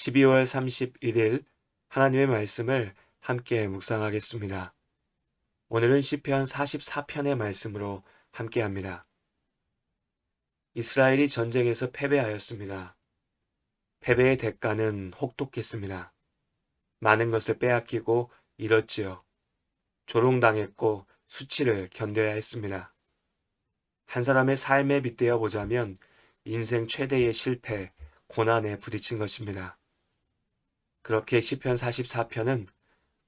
12월 31일 하나님의 말씀을 함께 묵상하겠습니다. 오늘은 시편 44편의 말씀으로 함께합니다. 이스라엘이 전쟁에서 패배하였습니다. 패배의 대가는 혹독했습니다. 많은 것을 빼앗기고 잃었지요. 조롱당했고 수치를 견뎌야 했습니다. 한 사람의 삶에 빗대어 보자면 인생 최대의 실패, 고난에 부딪힌 것입니다. 그렇게 시편 44편은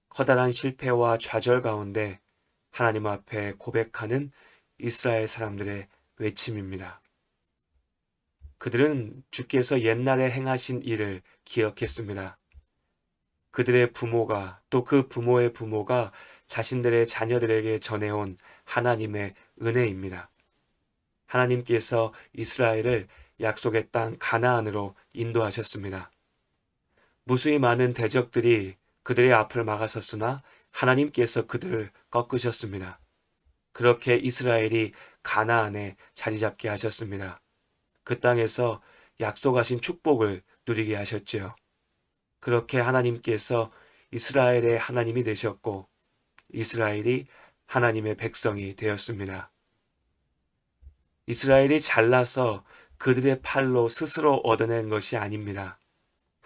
커다란 실패와 좌절 가운데 하나님 앞에 고백하는 이스라엘 사람들의 외침입니다. 그들은 주께서 옛날에 행하신 일을 기억했습니다. 그들의 부모가 또 그 부모의 부모가 자신들의 자녀들에게 전해온 하나님의 은혜입니다. 하나님께서 이스라엘을 약속의 땅 가나안으로 인도하셨습니다. 무수히 많은 대적들이 그들의 앞을 막아섰으나 하나님께서 그들을 꺾으셨습니다. 그렇게 이스라엘이 가나안에 자리 잡게 하셨습니다. 그 땅에서 약속하신 축복을 누리게 하셨지요. 그렇게 하나님께서 이스라엘의 하나님이 되셨고 이스라엘이 하나님의 백성이 되었습니다. 이스라엘이 잘나서 그들의 팔로 스스로 얻어낸 것이 아닙니다.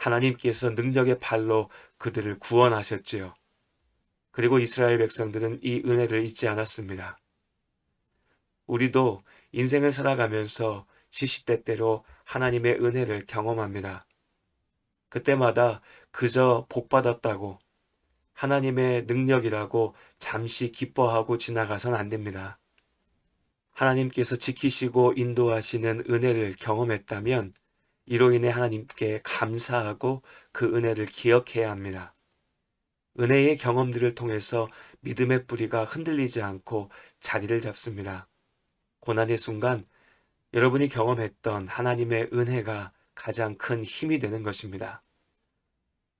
하나님께서 능력의 팔로 그들을 구원하셨지요. 그리고 이스라엘 백성들은 이 은혜를 잊지 않았습니다. 우리도 인생을 살아가면서 시시때때로 하나님의 은혜를 경험합니다. 그때마다 그저 복받았다고 하나님의 능력이라고 잠시 기뻐하고 지나가선 안 됩니다. 하나님께서 지키시고 인도하시는 은혜를 경험했다면 이로 인해 하나님께 감사하고 그 은혜를 기억해야 합니다. 은혜의 경험들을 통해서 믿음의 뿌리가 흔들리지 않고 자리를 잡습니다. 고난의 순간 여러분이 경험했던 하나님의 은혜가 가장 큰 힘이 되는 것입니다.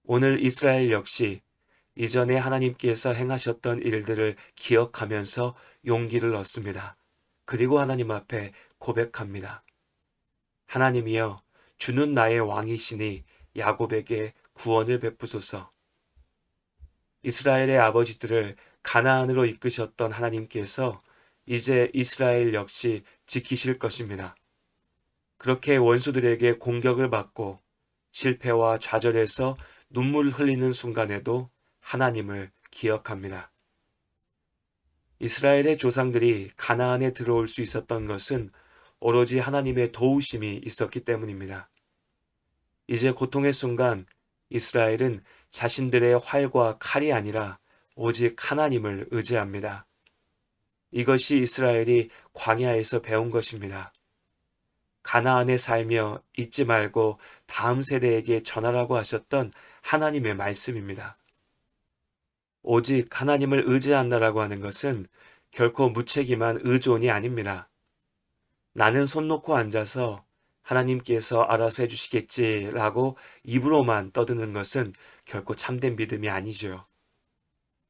오늘 이스라엘 역시 이전에 하나님께서 행하셨던 일들을 기억하면서 용기를 얻습니다. 그리고 하나님 앞에 고백합니다. 하나님이여, 주는 나의 왕이시니 야곱에게 구원을 베푸소서. 이스라엘의 아버지들을 가나안으로 이끄셨던 하나님께서 이제 이스라엘 역시 지키실 것입니다. 그렇게 원수들에게 공격을 받고 실패와 좌절에서 눈물을 흘리는 순간에도 하나님을 기억합니다. 이스라엘의 조상들이 가나안에 들어올 수 있었던 것은 오로지 하나님의 도우심이 있었기 때문입니다. 이제 고통의 순간 이스라엘은 자신들의 활과 칼이 아니라 오직 하나님을 의지합니다. 이것이 이스라엘이 광야에서 배운 것입니다. 가나안에 살며 잊지 말고 다음 세대에게 전하라고 하셨던 하나님의 말씀입니다. 오직 하나님을 의지한다라고 하는 것은 결코 무책임한 의존이 아닙니다. 나는 손 놓고 앉아서 하나님께서 알아서 해주시겠지라고 입으로만 떠드는 것은 결코 참된 믿음이 아니죠.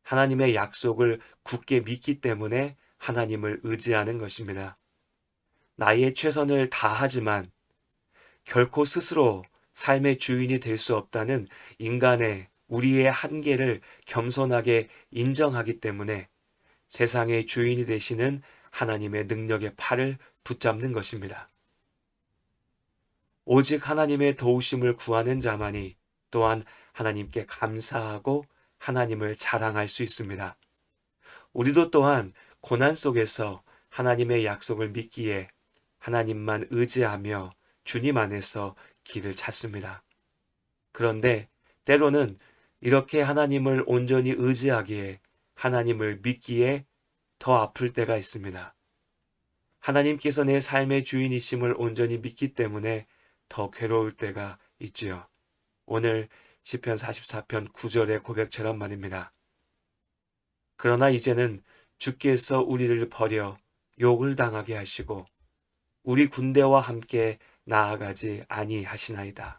하나님의 약속을 굳게 믿기 때문에 하나님을 의지하는 것입니다. 나의 최선을 다하지만 결코 스스로 삶의 주인이 될 수 없다는 인간의 우리의 한계를 겸손하게 인정하기 때문에 세상의 주인이 되시는 하나님의 능력의 팔을 붙잡는 것입니다. 오직 하나님의 도우심을 구하는 자만이 또한 하나님께 감사하고 하나님을 자랑할 수 있습니다. 우리도 또한 고난 속에서 하나님의 약속을 믿기에 하나님만 의지하며 주님 안에서 길을 찾습니다. 그런데 때로는 이렇게 하나님을 온전히 의지하기에 하나님을 믿기에 더 아플 때가 있습니다. 하나님께서 내 삶의 주인이심을 온전히 믿기 때문에 더 괴로울 때가 있지요. 오늘 시편 44편 9절의 고백처럼 말입니다. 그러나 이제는 주께서 우리를 버려 욕을 당하게 하시고 우리 군대와 함께 나아가지 아니하시나이다.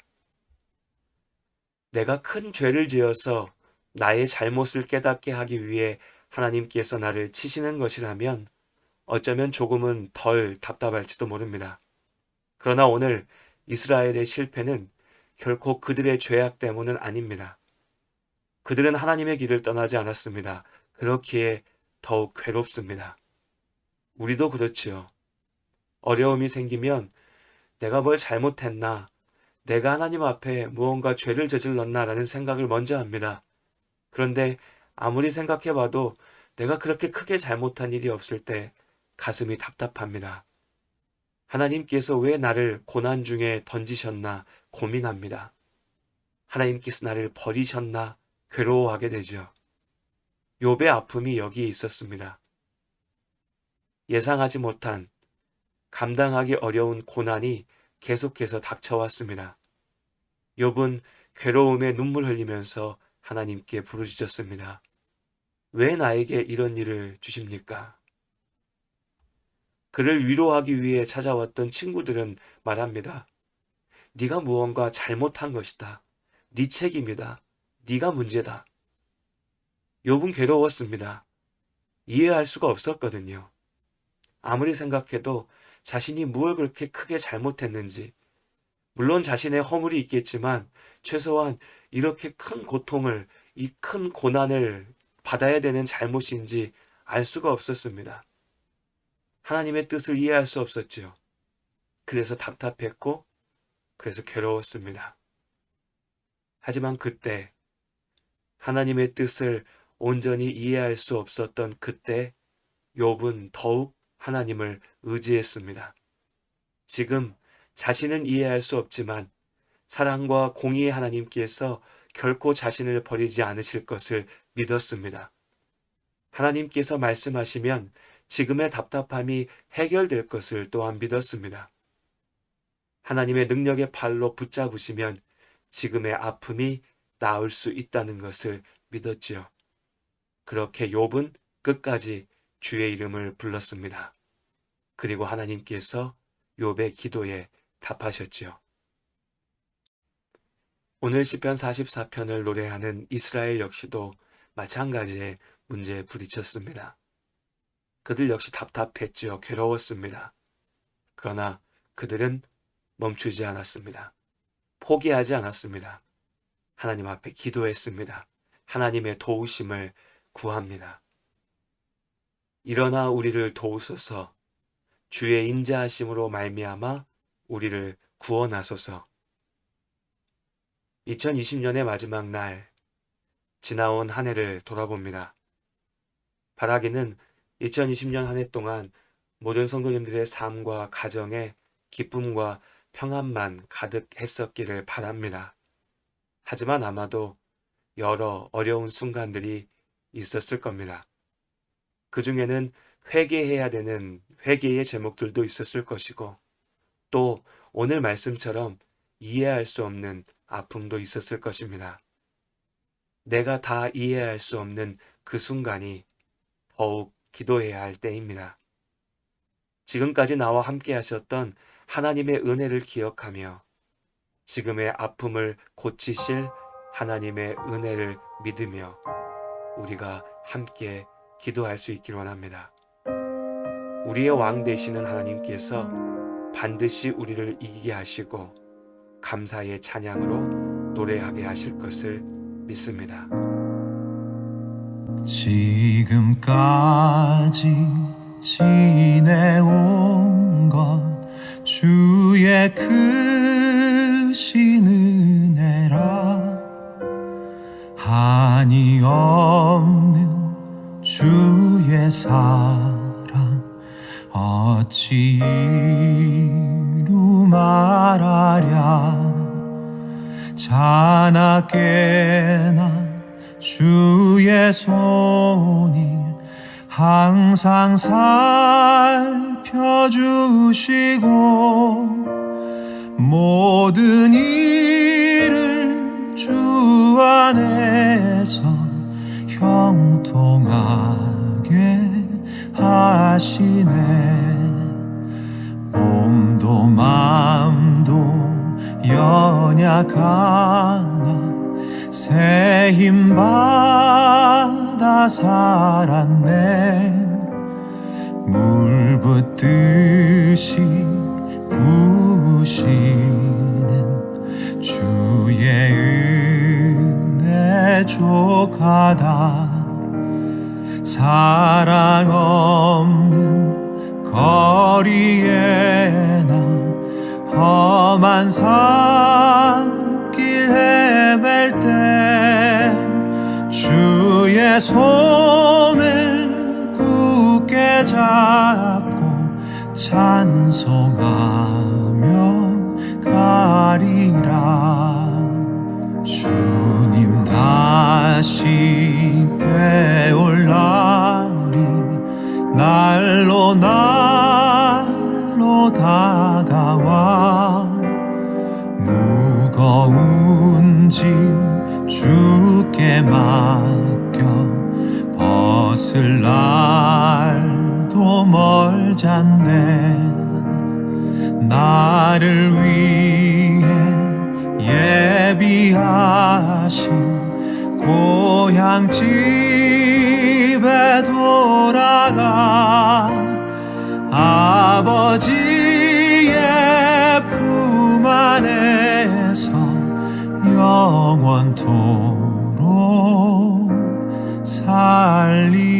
내가 큰 죄를 지어서 나의 잘못을 깨닫게 하기 위해 하나님께서 나를 치시는 것이라면 어쩌면 조금은 덜 답답할지도 모릅니다. 그러나 오늘 이스라엘의 실패는 결코 그들의 죄악 때문은 아닙니다. 그들은 하나님의 길을 떠나지 않았습니다. 그렇기에 더욱 괴롭습니다. 우리도 그렇지요. 어려움이 생기면 내가 뭘 잘못했나, 내가 하나님 앞에 무언가 죄를 저질렀나 라는 생각을 먼저 합니다. 그런데 아무리 생각해봐도 내가 그렇게 크게 잘못한 일이 없을 때 가슴이 답답합니다. 하나님께서 왜 나를 고난 중에 던지셨나 고민합니다. 하나님께서 나를 버리셨나 괴로워하게 되죠. 욥의 아픔이 여기에 있었습니다. 예상하지 못한, 감당하기 어려운 고난이 계속해서 닥쳐왔습니다. 욥은 괴로움에 눈물 흘리면서 하나님께 부르짖었습니다. 왜 나에게 이런 일을 주십니까? 그를 위로하기 위해 찾아왔던 친구들은 말합니다. 네가 무언가 잘못한 것이다. 네 책임이다. 네가 문제다. 욥은 괴로웠습니다. 이해할 수가 없었거든요. 아무리 생각해도 자신이 무엇을 그렇게 크게 잘못했는지, 물론 자신의 허물이 있겠지만 최소한 이렇게 큰 고통을, 이 큰 고난을 받아야 되는 잘못인지 알 수가 없었습니다. 하나님의 뜻을 이해할 수 없었지요. 그래서 답답했고, 그래서 괴로웠습니다. 하지만 그때 하나님의 뜻을 온전히 이해할 수 없었던 그때 욥은 더욱 하나님을 의지했습니다. 지금 자신은 이해할 수 없지만 사랑과 공의의 하나님께서 결코 자신을 버리지 않으실 것을 믿었습니다. 하나님께서 말씀하시면 지금의 답답함이 해결될 것을 또한 믿었습니다. 하나님의 능력의 팔로 붙잡으시면 지금의 아픔이 나을 수 있다는 것을 믿었지요. 그렇게 욥은 끝까지 주의 이름을 불렀습니다. 그리고 하나님께서 욥의 기도에 답하셨지요. 오늘 시편 44편을 노래하는 이스라엘 역시도 마찬가지의 문제에 부딪혔습니다. 그들 역시 답답했지요. 괴로웠습니다. 그러나 그들은 멈추지 않았습니다. 포기하지 않았습니다. 하나님 앞에 기도했습니다. 하나님의 도우심을 구합니다. 일어나 우리를 도우소서. 주의 인자하심으로 말미암아 우리를 구원하소서. 2020년의 마지막 날, 지나온 한 해를 돌아봅니다. 바라기는 2020년 한 해 동안 모든 성도님들의 삶과 가정에 기쁨과 평안만 가득했었기를 바랍니다. 하지만 아마도 여러 어려운 순간들이 있었을 겁니다. 그 중에는 회개해야 되는 회개의 제목들도 있었을 것이고, 또 오늘 말씀처럼 이해할 수 없는 아픔도 있었을 것입니다. 내가 다 이해할 수 없는 그 순간이 더욱 기도해야 할 때입니다. 지금까지 나와 함께 하셨던 하나님의 은혜를 기억하며 지금의 아픔을 고치실 하나님의 은혜를 믿으며 우리가 함께 기도할 수 있기를 원합니다. 우리의 왕 되시는 하나님께서 반드시 우리를 이기게 하시고 감사의 찬양으로 노래하게 하실 것을 믿습니다. 지금까지 지내온 것 주의 크신 은혜라. 한이 없는 주의 사랑 어찌 이루 말하랴. 자나깨나 주의 손이 항상 살펴주시고 모든 일을 주 안에서 형통하게 하시네. 몸도 마음도 연약하나 새 힘 받아 살았네. 물 붓듯이 부으시는 주 주의 은혜 족하다 사랑 없는 거리에나 험한 산길 헤맬 때 주의 손을 굳게 잡고 찬송하며 가리라 주님 다시 뵈올 날이 날로 다가와 무거운 짐 주께 맡겨 벗을 날도 멀잖네 나를 위해 예비하신 고향집에 돌아가 아버지의 품 안에서 영원토록 살리